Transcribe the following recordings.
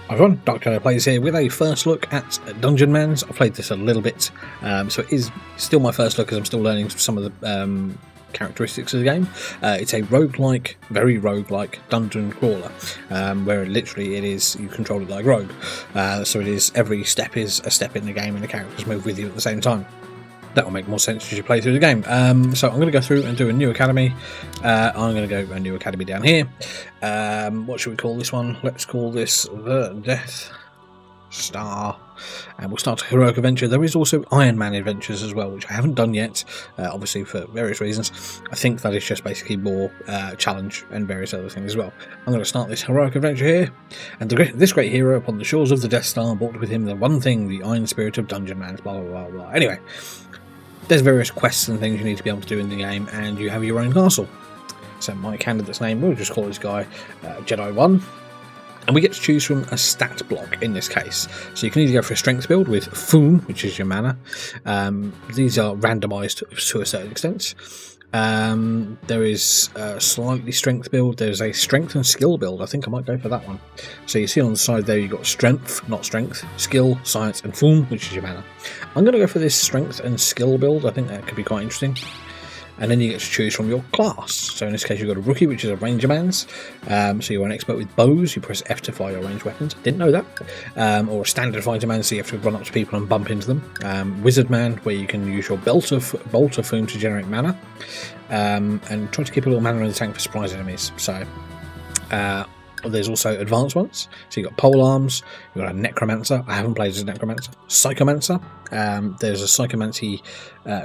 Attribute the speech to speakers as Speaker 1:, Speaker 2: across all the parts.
Speaker 1: Hi everyone, Dr. Plays here with a first look at Dungeonmans. I've played this a little bit, so it is still my first look as I'm still learning some of the characteristics of the game. It's a roguelike, very roguelike dungeon crawler, where literally it is, you control it like Rogue. So it is, every step is a step in the game and the characters move with you at the same time. That will make more sense as you play through the game. So I'm going to go through and do a new academy. I'm going to go a new academy down here. What should we call this one? Let's call this the Death Star. And we'll start a heroic adventure. There is also Iron Man adventures as well, which I haven't done yet, obviously for various reasons. I think that is just basically more challenge and various other things as well. I'm going to start this heroic adventure here. And this great hero upon the shores of the Death Star brought with him the one thing, the iron spirit of Dungeonmans, blah, blah, blah, blah. Anyway. There's various quests and things you need to be able to do in the game, and you have your own castle. So my candidate's name, we'll just call this guy Jedi 1. And we get to choose from a stat block in this case. So you can either go for a strength build with Foon, which is your mana. These are randomised to a certain extent. There is a slightly strength build. There's a strength and skill build. I think I might go for that one. So you see on the side there you've got strength, not strength, skill, science and Foon, which is your mana. I'm going to go for this strength and skill build. I think that could be quite interesting. And then you get to choose from your class. So in this case you've got a rookie, which is a Rangermans. So you're an expert with bows. You press F to fire your ranged weapons. Didn't know that. Or a standard fighter man, so you have to run up to people and bump into them. Wizard man, where you can use your bolt of Foom to generate mana. And try to keep a little mana in the tank for surprise enemies. So there's also advanced ones. So you've got pole arms, you've got a necromancer. I haven't played as a necromancer. Psychomancer. There's a psychomancy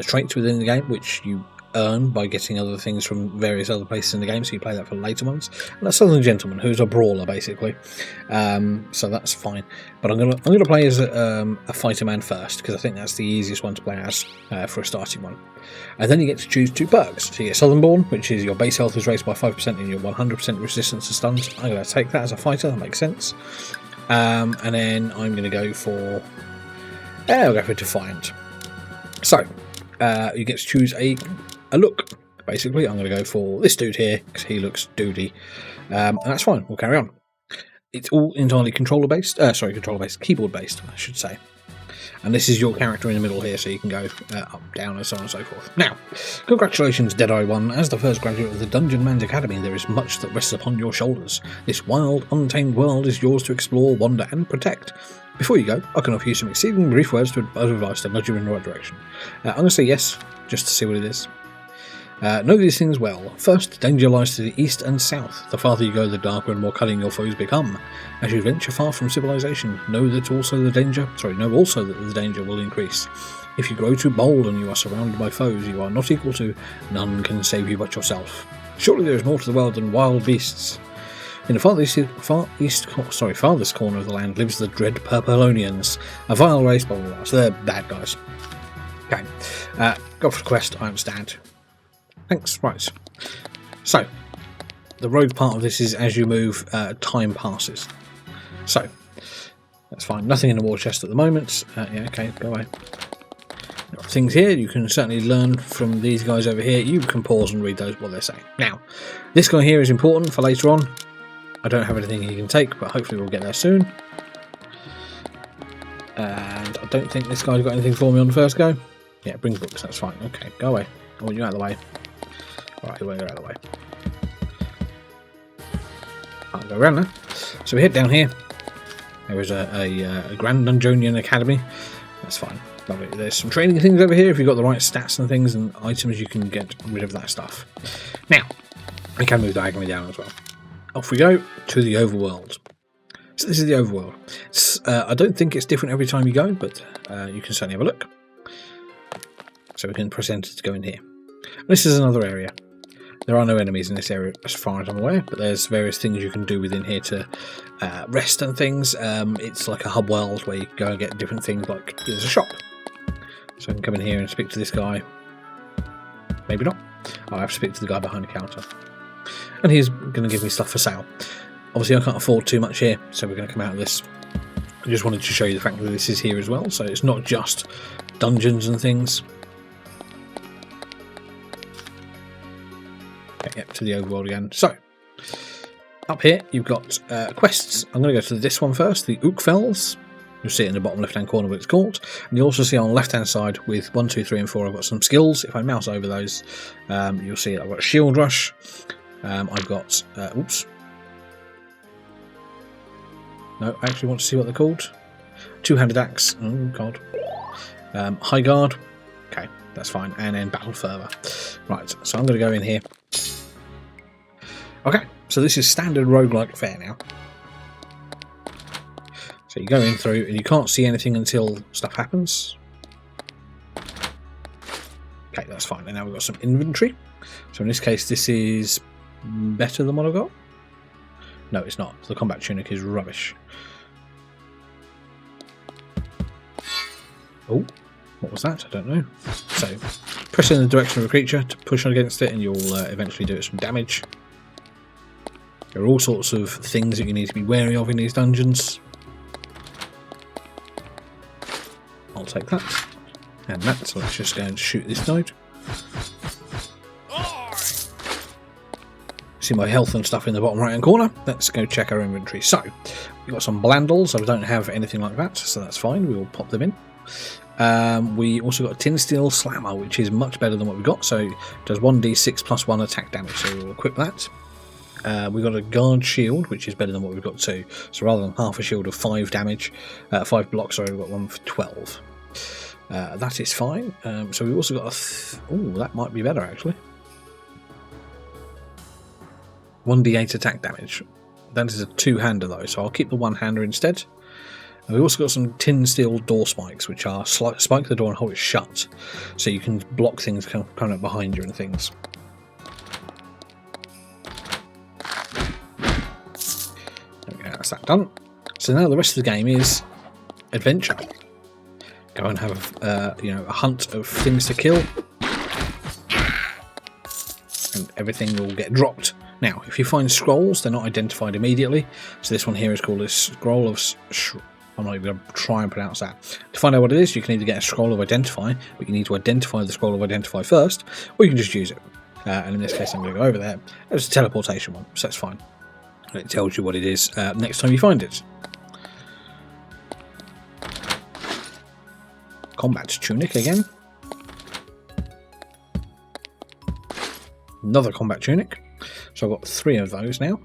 Speaker 1: trait within the game, which you earn by getting other things from various other places in the game, so you play that for later ones. And a Southern Gentleman, who's a brawler basically, so that's fine. But I'm gonna play as a fighter man first, because I think that's the easiest one to play as for a starting one. And then you get to choose 2 perks. So you get Southernborn, which is your base health is raised by 5% and your 100% resistance to stuns. I'm going to take that as a fighter, that makes sense. And then I'm going to go for I'll go for Defiant. So you get to choose a look. Basically, I'm going to go for this dude here because he looks doody, and that's fine. We'll carry on. It's all entirely controller based. Keyboard based, I should say. And this is your character in the middle here, so you can go up, down, and so on and so forth. Now, congratulations, Deadeye 1. As the first graduate of the Dungeonmans Academy, there is much that rests upon your shoulders. This wild, untamed world is yours to explore, wander, and protect. Before you go, I can offer you some exceedingly brief words of advice to nudge you in the right direction. I'm going to say yes, just to see what it is. Know these things well. First, danger lies to the east and south. The farther you go, the darker and more cunning your foes become. As you venture far from civilization, know also that the danger will increase. If you grow too bold and you are surrounded by foes you are not equal to, none can save you but yourself. Surely there is more to the world than wild beasts. In the farthest corner of the land lives the dread Purpleonians, a vile race, blah blah blah. So they're bad guys. Okay, go for the quest, I understand. Thanks, right. So, the rogue part of this is as you move, time passes. So, that's fine. Nothing in the war chest at the moment. Yeah, okay, go away. Got things here, you can certainly learn from these guys over here. You can pause and read what they're saying. Now, this guy here is important for later on. I don't have anything he can take, but hopefully we'll get there soon. And I don't think this guy's got anything for me on the first go. Yeah, bring books, that's fine. Okay, go away. I want you out of the way. Alright, you want to go out of the way. I'll go around there. So we head down here. There is a Grand Dungeonian Academy. That's fine. Lovely. There's some training things over here. If you've got the right stats and things and items, you can get rid of that stuff. Now, we can move diagonally down as well. Off we go to the overworld. So this is the overworld. I don't think it's different every time you go, but you can certainly have a look. So we can press enter to go in here. This is another area. There are no enemies in this area as far as I'm aware, but there's various things you can do within here to rest and things. It's like a hub world where you go and get different things, like there's a shop. So I can come in here and speak to this guy. Maybe not. I'll have to speak to the guy behind the counter. And he's going to give me stuff for sale. Obviously I can't afford too much here, so we're going to come out of this. I just wanted to show you the fact that this is here as well, so it's not just dungeons and things. Okay, yep, to the overworld again. So, Up here, you've got quests. I'm going to go to this one first, the Ookfells. You'll see it in the bottom left-hand corner what it's called. And you'll also see on the left-hand side with 1, 2, 3, and 4, I've got some skills. If I mouse over those, you'll see I've got Shield Rush. I've got... oops. No, I actually want to see what they're called. Two-handed axe. Oh, God. High guard. Okay, that's fine. And then battle fervor. Right, so I'm going to go in here. Okay, so this is standard roguelike fare now. So you go in through and you can't see anything until stuff happens. Okay, that's fine. And now we've got some inventory. So in this case, this is better than what I've got. No, it's not. The combat tunic is rubbish. Oh, what was that? I don't know. So press in the direction of a creature to push against it and you'll eventually do it some damage. There are all sorts of things that you need to be wary of in these dungeons. I'll take that and that, so let's just go and shoot this node. See my health and stuff in the bottom right hand corner. Let's go check our inventory. So we've got some blandles. I don't have anything like that, so that's fine. We will pop them in. We also got a tin steel slammer, which is much better than what we've got. So it does 1d6 plus 1 attack damage, so we'll equip that. We've got a guard shield, which is better than what we've got too. So rather than half a shield of 5 damage, 5 blocks, sorry, we've got one for 12. That is fine. So we've also got a... oh, that might be better actually. 1d8 attack damage. That is a two-hander though, so I'll keep the one-hander instead. And we've also got some tin steel door spikes, which are spike the door and hold it shut, so you can block things coming up behind you and things. Okay, that's that done. So now the rest of the game is adventure. Go and have a hunt of things to kill, and everything will get dropped. Now, if you find scrolls, they're not identified immediately. So this one here is called a scroll of... I'm not even going to try and pronounce that. To find out what it is, you can either get a scroll of identify, but you need to identify the scroll of identify first, or you can just use it. And in this case, I'm going to go over there. It's a teleportation one, so that's fine. And it tells you what it is next time you find it. Combat tunic again. Another combat tunic. So I've got 3 of those now.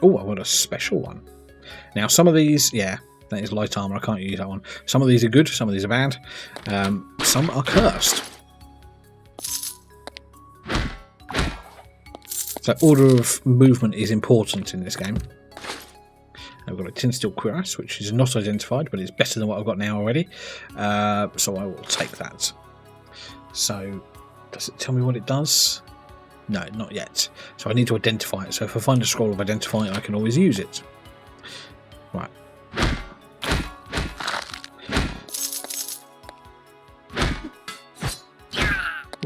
Speaker 1: Oh, I've got a special one. Now some of these, yeah, that is light armor. I can't use that one. Some of these are good, some of these are bad. Some are cursed. So order of movement is important in this game. I've got a tin steel cuirass, which is not identified, but it's better than what I've got now already. So I will take that. So does it tell me what it does? No, not yet. So I need to identify it. So if I find a scroll of identify, I can always use it. Right.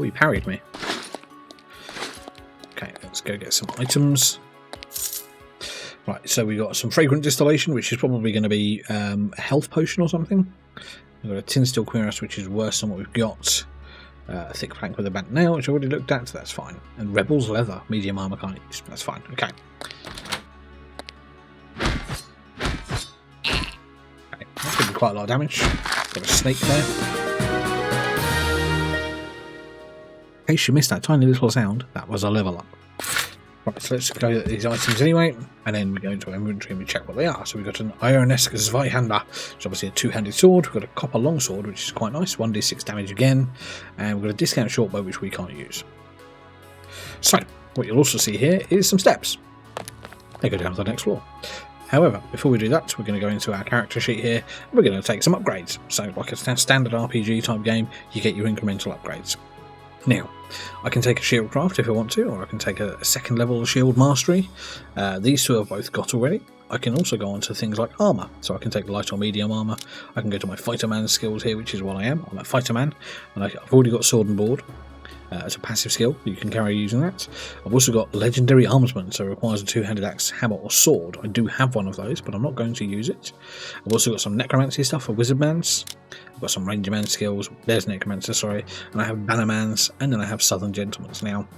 Speaker 1: Oh, he parried me. Okay, let's go get some items. Right, so we got some fragrant distillation, which is probably going to be a health potion or something. We've got a tin steel cuirass, which is worse than what we've got. A thick plank with a bent nail, which I already looked at, so that's fine. And Rebel's leather, medium armor can't use, that's fine. Okay. Okay, that's going to be quite a lot of damage. Got a snake there. In case you missed that tiny little sound, that was a level up. Right, so let's go at these items anyway, and then we go into our inventory and we check what they are. So we've got an Ironesque Zweihander, which is obviously a two-handed sword. We've got a copper longsword, which is quite nice, 1d6 damage again, and we've got a discount shortbow, which we can't use. So, what you'll also see here is some steps. They go down to the next floor. However, before we do that, we're going to go into our character sheet here, and we're going to take some upgrades. So, like a standard RPG type game, you get your incremental upgrades. Now, I can take a shield craft if I want to, or I can take a second level shield mastery. These two I've both got already. I can also go on to things like armour, so I can take light or medium armour. I can go to my fighter man skills here, which is what I am. I'm a fighter man, and I've already got sword and board. As a passive skill, you can carry using that. I've also got legendary armament, so it requires a two-handed axe, hammer or sword. I do have one of those, but I'm not going to use it. I've also got some necromancy stuff for wizardmans. I've got some rangerman skills, there's necromancer, sorry, and I have bannermans, and then I have southern gentlemen's. Now,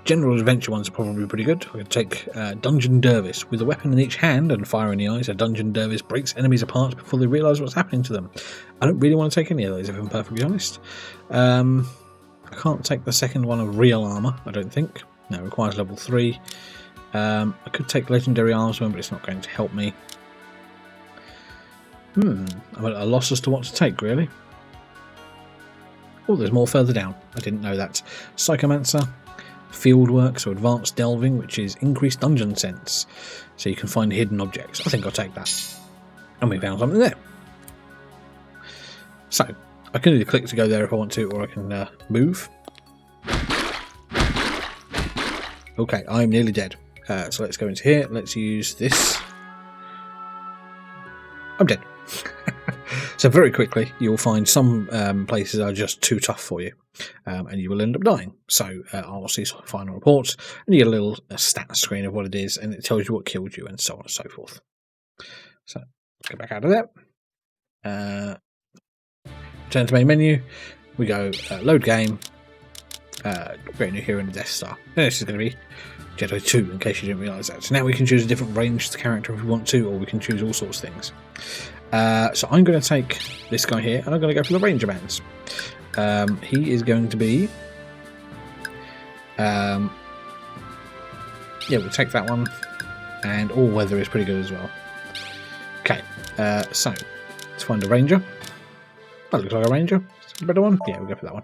Speaker 1: general adventure ones are probably pretty good. I could take Dungeon Dervis. With a weapon in each hand and fire in the eyes, a Dungeon Dervis breaks enemies apart before they realise what's happening to them. I don't really want to take any of those, if I'm perfectly honest. I can't take the second one of Real Armour, I don't think. No, it requires level 3. I could take Legendary Armsman, but it's not going to help me. I'm at a loss as to what to take, really. Oh, there's more further down. I didn't know that. Psychomancer, Fieldwork, so Advanced Delving, which is increased dungeon sense. So you can find hidden objects. I think I'll take that. And we found something there. So, I can either click to go there if I want to, or I can move. Okay, I'm nearly dead. So let's go into here. Let's use this. I'm dead. So very quickly, you'll find some places are just too tough for you, and you will end up dying. So I'll see final reports, and you get a little stat screen of what it is, and it tells you what killed you, and so on and so forth. So let's go back out of that. Return to main menu. We go load game. Create a new hero in the Death Star. And this is going to be Jedi 2, in case you didn't realise that. So now we can choose a different range to character if we want to, or we can choose all sorts of things. So I'm going to take this guy here, and I'm going to go for the Rangermans. He is going to be... yeah, we'll take that one. And all weather is pretty good as well. Okay, so let's find a Ranger. That looks like a Ranger. Is it a better one? Yeah, we'll go for that one.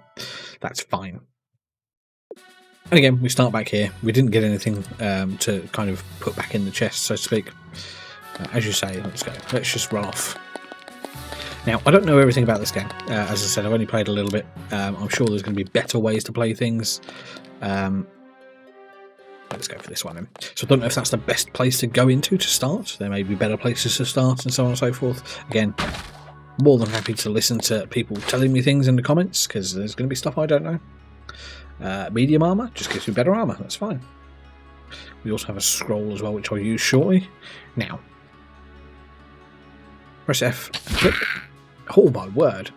Speaker 1: That's fine. And again, we start back here. We didn't get anything to kind of put back in the chest, so to speak. As you say, let's go. Let's just run off. Now, I don't know everything about this game. As I said, I've only played a little bit. I'm sure there's going to be better ways to play things. Let's go for this one then. So I don't know if that's the best place to go into to start. There may be better places to start and so on and so forth. Again, more than happy to listen to people telling me things in the comments, because there's going to be stuff I don't know. Medium armour just gives me better armour. That's fine. We also have a scroll as well, which I'll use shortly. Now, press F and click. Oh my word.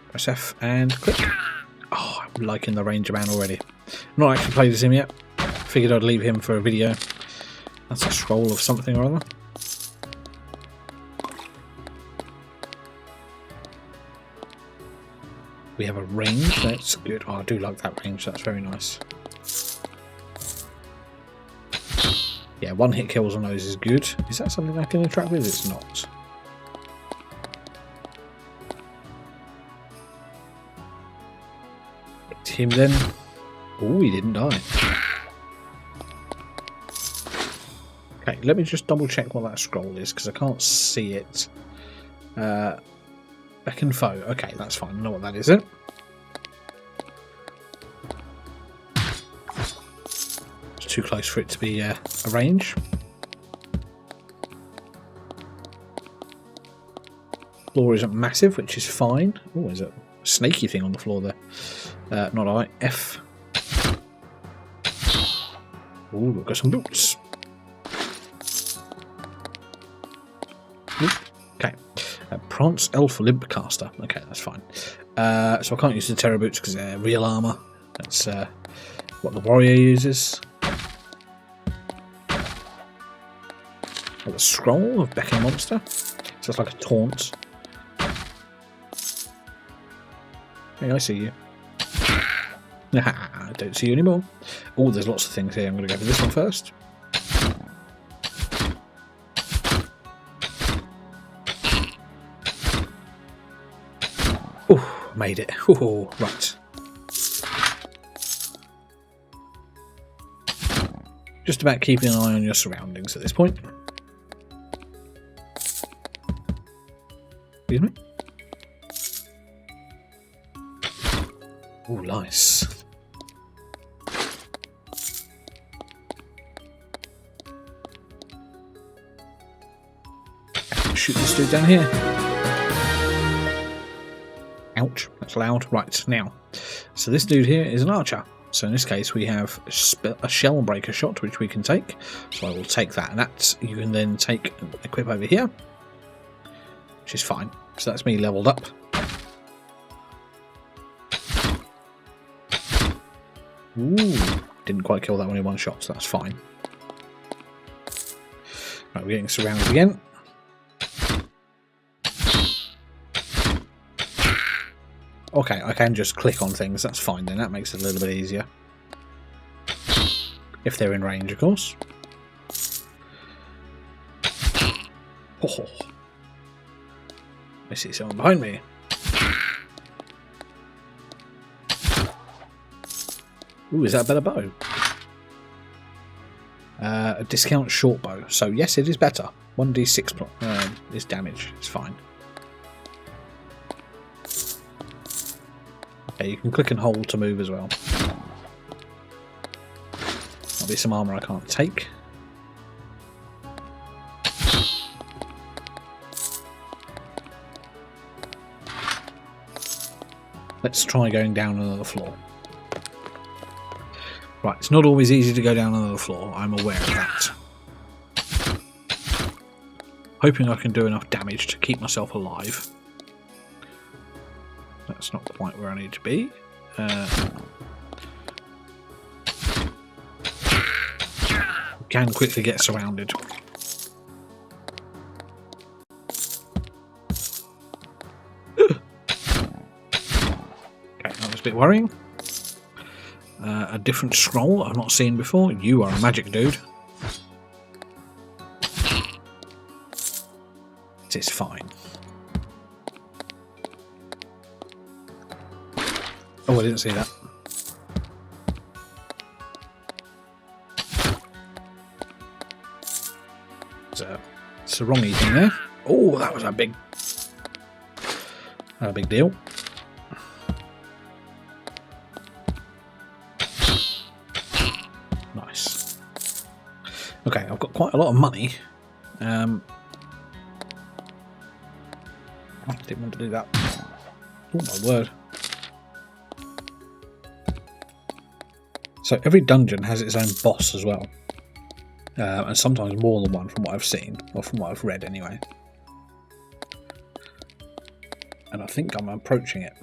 Speaker 1: Press F and click. Oh, I'm liking the Ranger Man already. Not actually played as him yet. Figured I'd leave him for a video. That's a scroll of something or other. We have a range, that's good. Oh, I do like that range, that's very nice. Yeah, one hit kills on those is good. Is that something I can interact with? It's not. Him then. Oh, he didn't die. Okay, let me just double check what that scroll is, because I can't see it. Beckon foe. Okay, that's fine. I know what that is, then. It's too close for it to be a range. Floor isn't massive, which is fine. Oh, there's a snaky thing on the floor there. Not I. F. Oh, we've got some boots. Okay. Prance Elf Limp Caster. Okay, that's fine. So I can't use the Terror Boots because they're real armour. That's what the warrior uses. Got the scroll of Beckon Monster. So it's like a taunt. Hey, I see you. I don't see you anymore. Oh, there's lots of things here. I'm going to go for this one first. Oh, made it. Oh, right. Just about keeping an eye on your surroundings at this point. Excuse me. Oh, nice. Shoot this dude down here. Ouch, that's loud. Right, now. So this dude here is an archer. So in this case we have a shell breaker shot, which we can take. So I will take that. And that you can then take and equip over here. Which is fine. So that's me leveled up. Ooh, didn't quite kill that one in one shot, so that's fine. Right, we're getting surrounded again. Okay, I can just click on things, that's fine then, that makes it a little bit easier. If they're in range, of course. Oh. I see someone behind me. Ooh, is that a better bow? A discount short bow. So yes, it is better. 1d6 is damage. It's fine. Okay, you can click and hold to move as well. There'll be some armour I can't take. Let's try going down another floor. Right, it's not always easy to go down another floor, I'm aware of that. Hoping I can do enough damage to keep myself alive. That's not quite where I need to be. Can quickly get surrounded. Okay, that was a bit worrying. A different scroll I've not seen before. You are a magic dude. It is fine. Oh, I didn't see that. There's a sarong eating there. Oh, that was a big deal. Nice. Okay, I've got quite a lot of money. I didn't want to do that. Oh my word. So every dungeon has its own boss as well. And sometimes more than one from what I've seen, or from what I've read anyway. And I think I'm approaching it.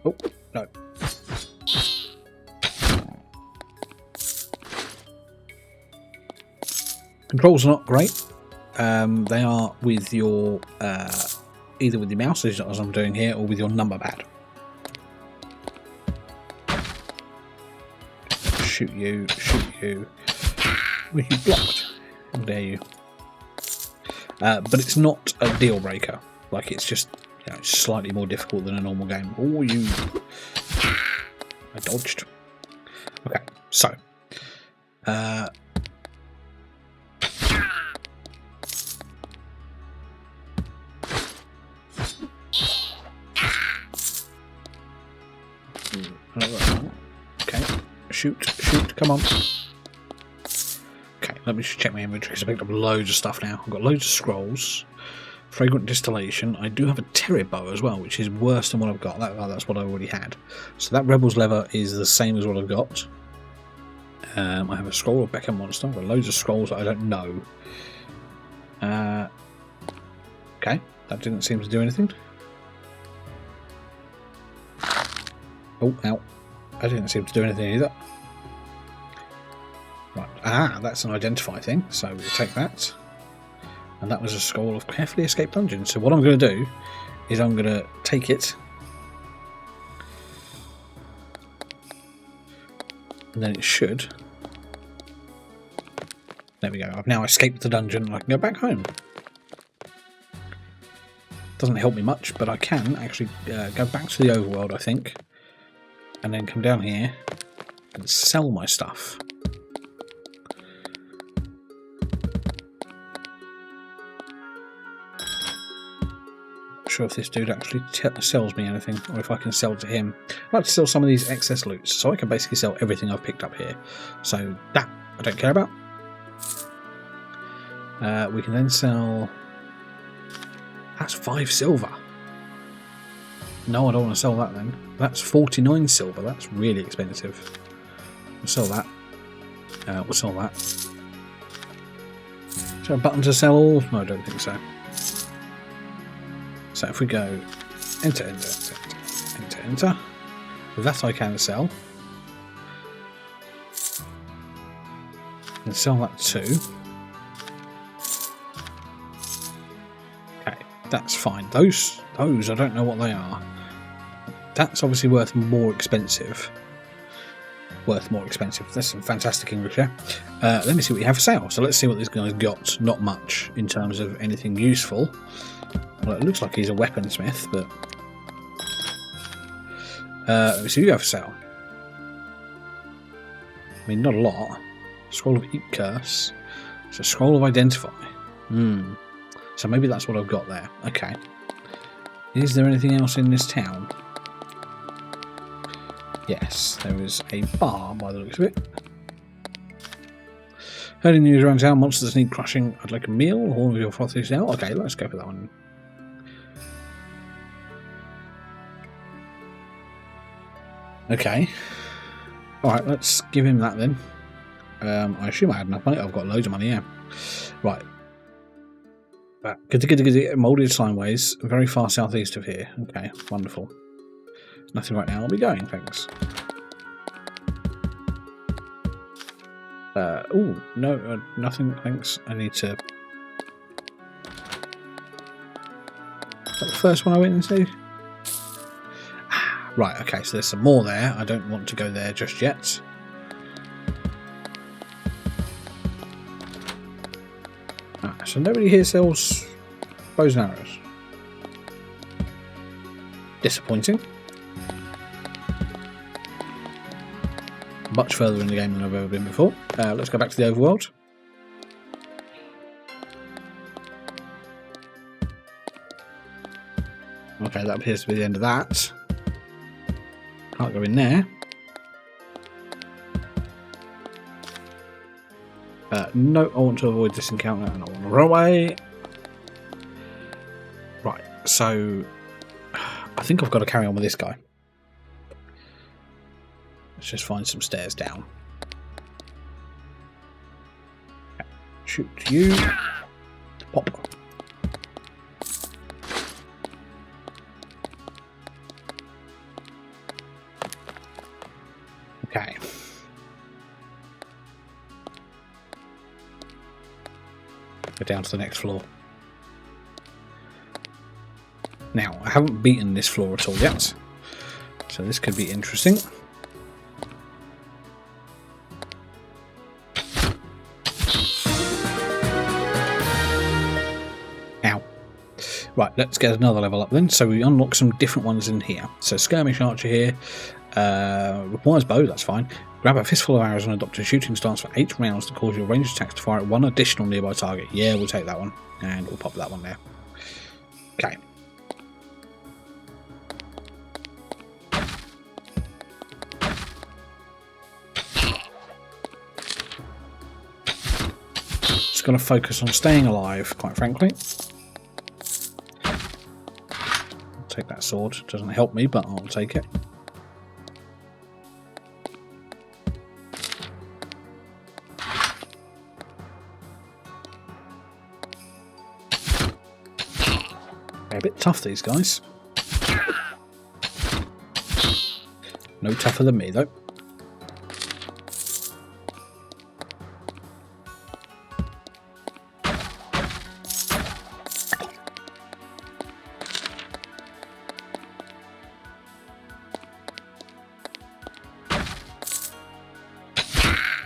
Speaker 1: Oh, no. Controls are not great. They are with your either with your mouse, as I'm doing here, or with your number pad. Shoot you, shoot you. Well, you blocked. How dare you? But it's not a deal breaker. Like, it's just, you know, slightly more difficult than a normal game. Oh, you! I dodged. Okay, so. Okay, shoot, come on. Okay, let me just check my inventory because I picked up loads of stuff now. I've got loads of scrolls, fragrant distillation. I do have a terry bow as well, which is worse than what I've got. That's what I already had. So that rebel's lever is the same as what I've got. I have a scroll of Becca Monster. I've got loads of scrolls that I don't know. Okay, that didn't seem to do anything. Oh, ow. That didn't seem to do anything either. Right. That's an identify thing, so we'll take that. And that was a scroll of carefully escaped dungeon. So what I'm going to do is I'm going to take it. And then it should. There we go. I've now escaped the dungeon and I can go back home. Doesn't help me much, but I can actually go back to the overworld, I think. And then come down here and sell my stuff. Not sure if this dude actually sells me anything, or if I can sell to him. I'd like to sell some of these excess loots, so I can basically sell everything I've picked up here. So that I don't care about. We can then sell. That's 5 silver. No, I don't want to sell that then. That's 49 silver. That's really expensive. We'll sell that. We'll sell that. Is there a button to sell all? No, I don't think so. So if we go enter, enter, enter, enter, enter, that I can sell. And sell that too. Okay, that's fine. Those I don't know what they are. That's obviously worth more expensive. That's some fantastic English there. Let me see what you have for sale. So let's see what this guy's got. Not much in terms of anything useful. Well, it looks like he's a weaponsmith, but let me see what you have for sale. I mean, not a lot. Scroll of Eat Curse. It's a Scroll of Identify. So maybe that's what I've got there. Okay. Is there anything else in this town? Yes, there is a bar by the looks of it. Heard in news around town, monsters need crushing. I'd like a meal. All of your frothy now. Okay, let's go for that one. Okay. Alright, let's give him that then. I assume I had enough money. I've got loads of money, yeah. Right. Good. Moulded Slimeways, very far southeast of here. Okay, wonderful. Nothing right now. I'll be going, thanks. Oh, no, nothing, thanks. I need to... Is that the first one I went into? Right, okay, so there's some more there. I don't want to go there just yet. So nobody here sells bows and arrows. Disappointing. Much further in the game than I've ever been before. Let's go back to the overworld. Okay, that appears to be the end of that. Can't go in there. No, I want to avoid this encounter and I want to run away. Right, so I think I've got to carry on with this guy. Let's just find some stairs down. Okay. Shoot you. Pop. Okay. Go down to the next floor. Now, I haven't beaten this floor at all yet, so this could be interesting. Ow. Right, let's get another level up then. So we unlock some different ones in here. So Skirmish Archer here, requires bow, that's fine. Grab a fistful of arrows and adopt a shooting stance for 8 rounds to cause your ranged attacks to fire at one additional nearby target. Yeah, we'll take that one. And we'll pop that one there. Okay. Just going to focus on staying alive, quite frankly. I'll take that sword. It doesn't help me, but I'll take it. They're a bit tough, these guys. No tougher than me, though.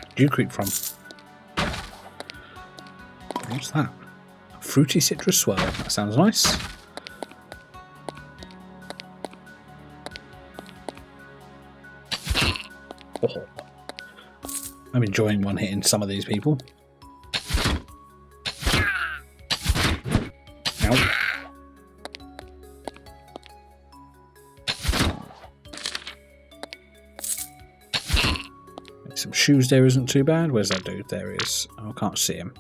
Speaker 1: Where'd you creep from? What's that? Fruity citrus swirl. That sounds nice. Oh. I'm enjoying one hitting some of these people. Ow. Some shoes there isn't too bad. Where's that dude? There he is. Oh, I can't see him.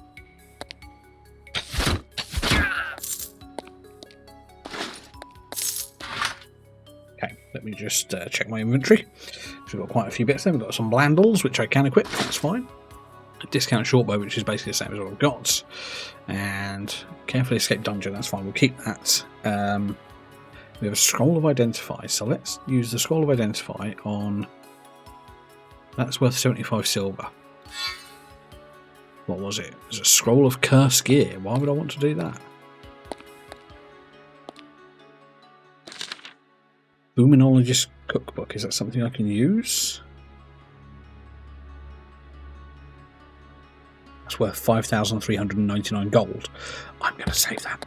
Speaker 1: Okay, let me just check my inventory. We've got quite a few bits there. We've got some blandles, which I can equip. That's fine. discount shortbow, which is basically the same as what I've got, and carefully escape dungeon. That's fine. We'll keep that. We have a scroll of identify, so let's use the scroll of identify on. That's worth 75 silver. What was it? It was a scroll of curse gear. Why would I want to do that? Boominologist cookbook. Is that something I can use? That's worth 5,399 gold. I'm going to save that.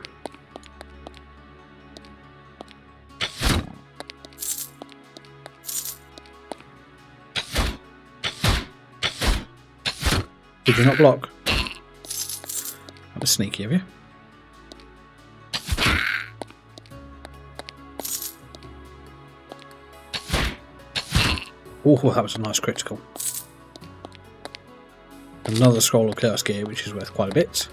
Speaker 1: Did you not block? That was sneaky of you. Oh, that was a nice critical. Another scroll of curse gear, which is worth quite a bit.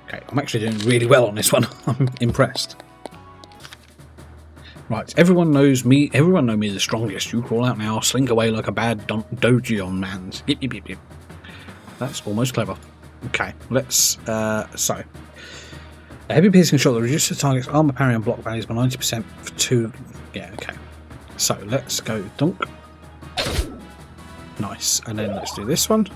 Speaker 1: Okay, I'm actually doing really well on this one. I'm impressed. Right, everyone knows me. Everyone know me the strongest. You crawl out now, slink away like a bad Dungeonmans. Yip, yip, yip, yip. That's almost clever. Okay, let's. So, a heavy piercing shot that reduces the target's armor, parry, and block values by 90% for 2. Yeah, okay. So let's go dunk. Nice, and then let's do this one.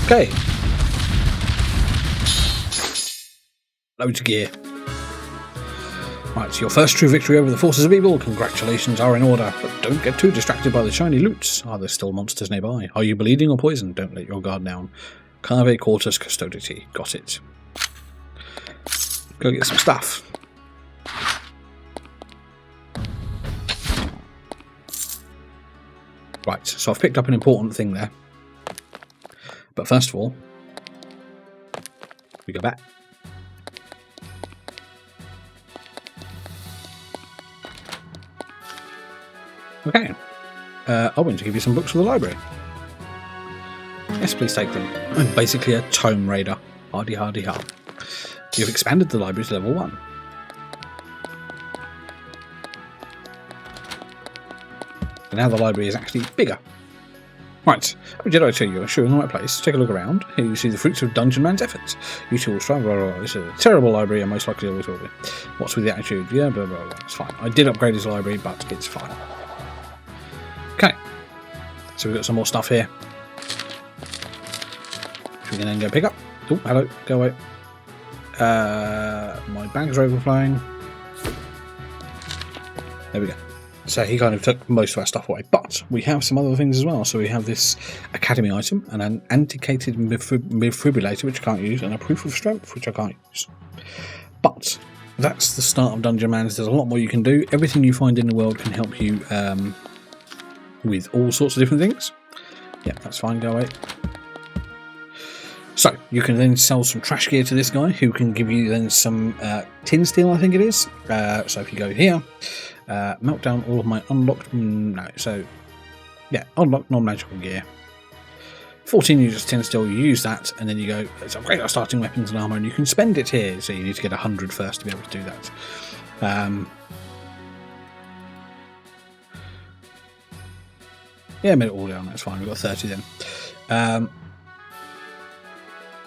Speaker 1: Okay. Loads of gear. Right, so your first true victory over the forces of evil. Congratulations are in order, but don't get too distracted by the shiny loots. Are there still monsters nearby? Are you bleeding or poisoned? Don't let your guard down. Cave Quartus Custodity. Got it. Go get some stuff. Right, so I've picked up an important thing there. But first of all, we go back. Okay, I want to give you some books from the library. Yes, please take them. I'm basically a tome raider. Hardy, hardy, ha. You've expanded the library to level 1. And now the library is actually bigger. Right, oh, did I tell you I was sure in the right place? Take a look around. Here you see the fruits of Dungeonmans' efforts. You two will strive. This is a terrible library and most likely always will be. What's with the attitude? Yeah, blah, blah, blah. It's fine. I did upgrade his library, but it's fine. Okay, so we've got some more stuff here. We can then go pick up. Oh, hello, go away. My bags are overflowing. There we go. So he kind of took most of our stuff away, but we have some other things as well. So we have this academy item, and an antiquated defibrillator, which I can't use, and a proof of strength, which I can't use. But that's the start of Dungeonmans. There's a lot more you can do. Everything you find in the world can help you with all sorts of different things. Yeah, that's fine, go away. So, you can then sell some trash gear to this guy, who can give you then some tin steel, I think it is. So if you go here, melt down all of my unlocked... unlocked non-magical gear. 14 uses tin steel, you use that, and then you go, let's upgrade our starting weapons and armour, and you can spend it here. So you need to get 100 first to be able to do that. Yeah, made it all down, that's fine, we've got 30 then.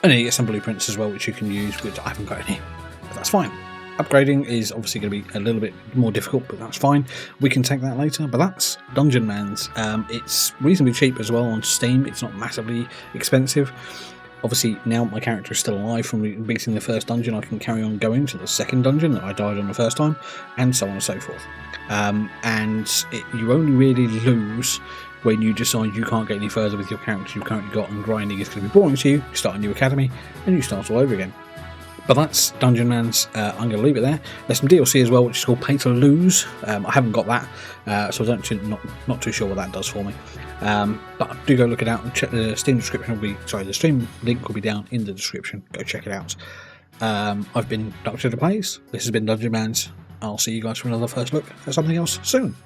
Speaker 1: And then you get some blueprints as well, which you can use, which I haven't got any, but that's fine. Upgrading is obviously going to be a little bit more difficult, but that's fine. We can take that later, but that's Dungeonmans. It's reasonably cheap as well on Steam. It's not massively expensive. Obviously, now my character is still alive from beating the first dungeon, I can carry on going to the second dungeon that I died on the first time, and so on and so forth. You only really lose when you decide you can't get any further with your character you've currently got, and grinding is going to be boring to you. You start a new academy, and you start all over again. But that's Dungeonmans. I'm going to leave it there. There's some DLC as well, which is called Pay to Lose. I haven't got that, so not too sure what that does for me. But do go look it out and check the Steam description. The Steam link will be down in the description. Go check it out. I've been Dr. Plays. This has been Dungeonmans. I'll see you guys for another first look at something else soon.